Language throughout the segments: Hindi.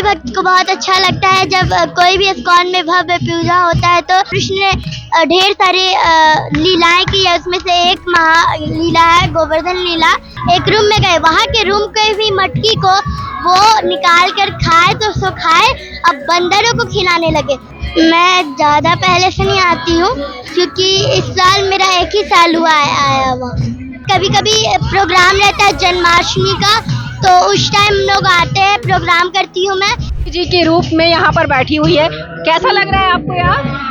सभी भक्त को बहुत अच्छा लगता है जब कोई भी इस्कॉन में भव्य पूजा होता है। तो कृष्ण ने ढेर सारी लीलाएं की है, उसमें से एक महा लीला है गोवर्धन लीला। एक रूम में गए, वहाँ के रूम के भी मटकी को वो निकाल कर खाए तो उसको खाए, अब बंदरों को खिलाने लगे। मैं ज़्यादा पहले से नहीं आती हूँ क्योंकि इस साल मेरा एक ही साल हुआ है आया हुआ। कभी कभी प्रोग्राम रहता है जन्माष्टमी का, तो उस टाइम लोग आते हैं, प्रोग्राम करती हूँ मैं। जी के रूप में यहाँ पर बैठी हुई है, कैसा लग रहा है आपको यहाँ?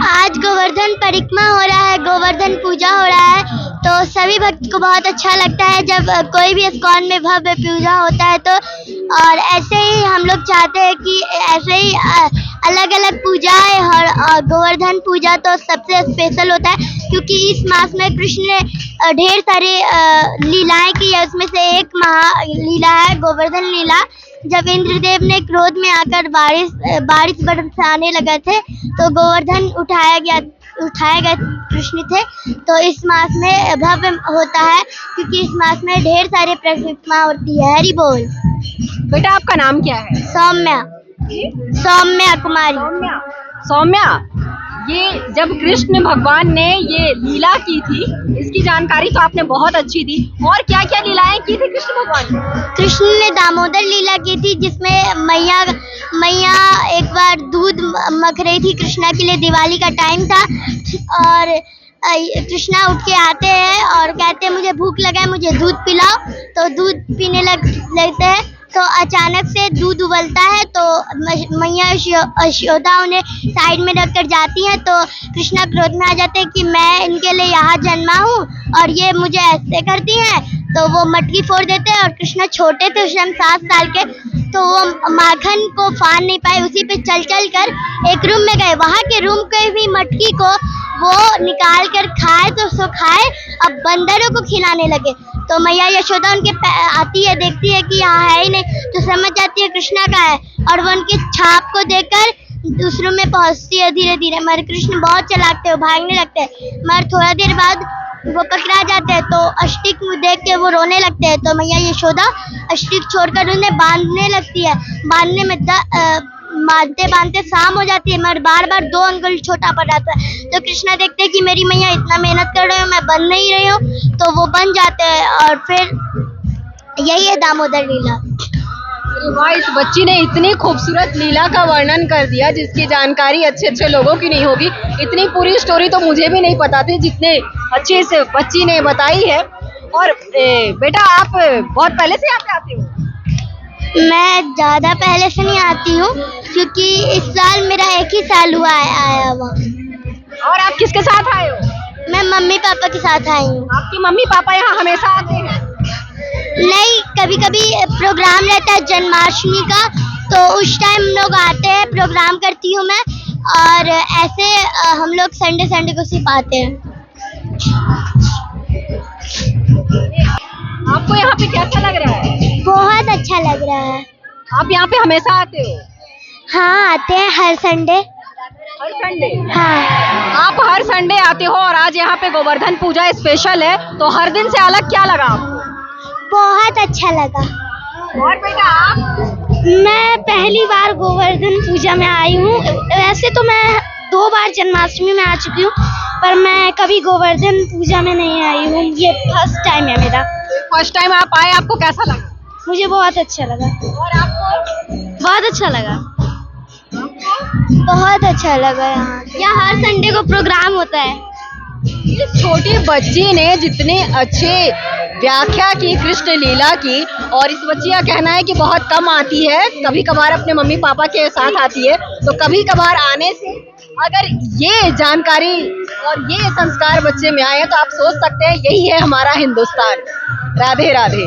आज गोवर्धन परिक्रमा हो रहा है, गोवर्धन पूजा हो रहा है, तो सभी भक्त को बहुत अच्छा लगता है जब कोई भी इस्कॉन में भव्य पूजा होता है। तो और ऐसे ही हम लोग चाहते हैं कि ऐसे ही अलग अलग पूजाएं, और गोवर्धन पूजा तो सबसे स्पेशल होता है क्योंकि इस मास में कृष्ण ने ढेर सारी लीलाएं की है, उसमें से एक महा लीला है गोवर्धन लीला। जब इंद्रदेव ने क्रोध में आकर बारिश बरसाने लगे थे तो गोवर्धन उठाया गए कृष्ण थे। तो इस मास में भव्य होता है क्योंकि इस मास में ढेर सारी परिक्रमा होती है। हरि बोल। बेटा आपका नाम क्या है? सौम्या कुमारी। सौम्या, ये जब कृष्ण भगवान ने ये लीला की थी, इसकी जानकारी तो आपने बहुत अच्छी दी। और क्या क्या लीलाएं की थी कृष्ण भगवान ने? कृष्ण ने दामोदर लीला की थी जिसमें मैया एक बार दूध मख रही थी कृष्णा के लिए, दिवाली का टाइम था, और कृष्णा उठ के आते हैं और कहते हैं मुझे भूख लगा है, मुझे दूध पिलाओ। तो दूध पीने लगते हैं, तो अचानक से दूध उबलता है, तो मैया यशोदा उन्हें साइड में रखकर जाती हैं। तो कृष्णा क्रोध में आ जाते हैं कि मैं इनके लिए यहाँ जन्मा हूँ और ये मुझे ऐसे करती हैं। तो वो मटकी फोड़ देते हैं, और कृष्णा छोटे थे उस टाइम 7 साल के, तो वो माखन को फाड़ नहीं पाए, उसी पे चल कर एक रूम में गए, वहाँ के रूम के भी मटकी को वो निकाल कर खाए तो उसको खाए, अब बंदरों को खिलाने लगे। तो मैया यशोदा उनके आती है, देखती है कि यहाँ है ही नहीं, तो समझ जाती है कृष्णा का है, और वो उनकी छाप को देखकर दूसरों में पहुँचती है धीरे धीरे। मगर कृष्ण बहुत चलाते हैं, भागने लगते हैं, मगर थोड़ा देर बाद वो पकड़ा जाते हैं, तो अष्टिक देख के वो रोने लगते हैं। तो मैया यशोदा अष्टिक छोड़कर उन्हें बांधने लगती है। बांधने में बांधते शाम हो जाती है, मगर बार बार 2 अंगुल छोटा पड़ जाता है। तो कृष्णा देखते हैं कि मेरी मैया इतना मेहनत कर रही हूँ, मैं बन नहीं रही हूँ, तो वो बन जाते हैं, और फिर यही है दामोदर लीला। वाह, इस बच्ची ने इतनी खूबसूरत लीला का वर्णन कर दिया जिसकी जानकारी अच्छे लोगों की नहीं होगी। इतनी पूरी स्टोरी तो मुझे भी नहीं पता थी जितने अच्छे से बच्ची ने बताई है। और बेटा आप बहुत पहले से यहाँ पे आते हो? मैं ज़्यादा पहले से नहीं आती हूँ क्योंकि इस साल मेरा एक ही साल हुआ है आया हुआ। और आप किसके साथ आए हो? मैं मम्मी पापा के साथ आई हूँ। आपकी मम्मी पापा यहाँ हमेशा आते हैं? नहीं, कभी कभी प्रोग्राम रहता है जन्माष्टमी का, तो उस टाइम लोग आते हैं, प्रोग्राम करती हूँ मैं, और ऐसे हम लोग संडे को सिर्फ आते हैं। आपको यहाँ पे कैसा लग रहा है? बहुत अच्छा लग रहा है। आप यहाँ पे हमेशा आते हो? हाँ, आते हैं हर संडे। हर संडे? हाँ। आप हर संडे आते हो, और आज यहाँ पे गोवर्धन पूजा स्पेशल है, तो हर दिन से अलग क्या लगा आपको? बहुत अच्छा लगा। और बेटा आप? मैं पहली बार गोवर्धन पूजा में आई हूँ। वैसे तो मैं 2 बार जन्माष्टमी में आ चुकी हूँ, पर मैं कभी गोवर्धन पूजा में नहीं आई हूँ, ये फर्स्ट टाइम है मेरा। फर्स्ट टाइम आप आए, आपको कैसा लगा? मुझे बहुत अच्छा लगा। और आपको? बहुत अच्छा लगा। बहुत अच्छा लगा। यहाँ हर संडे को प्रोग्राम होता है। इस छोटी बच्ची ने जितने अच्छे व्याख्या की कृष्ण लीला की, और इस बच्ची का कहना है कि बहुत कम आती है, कभी कभार अपने मम्मी पापा के साथ आती है, तो कभी कभार आने से अगर ये जानकारी और ये संस्कार बच्चे में आए तो आप सोच सकते हैं यही है हमारा हिंदुस्तान। राधे राधे।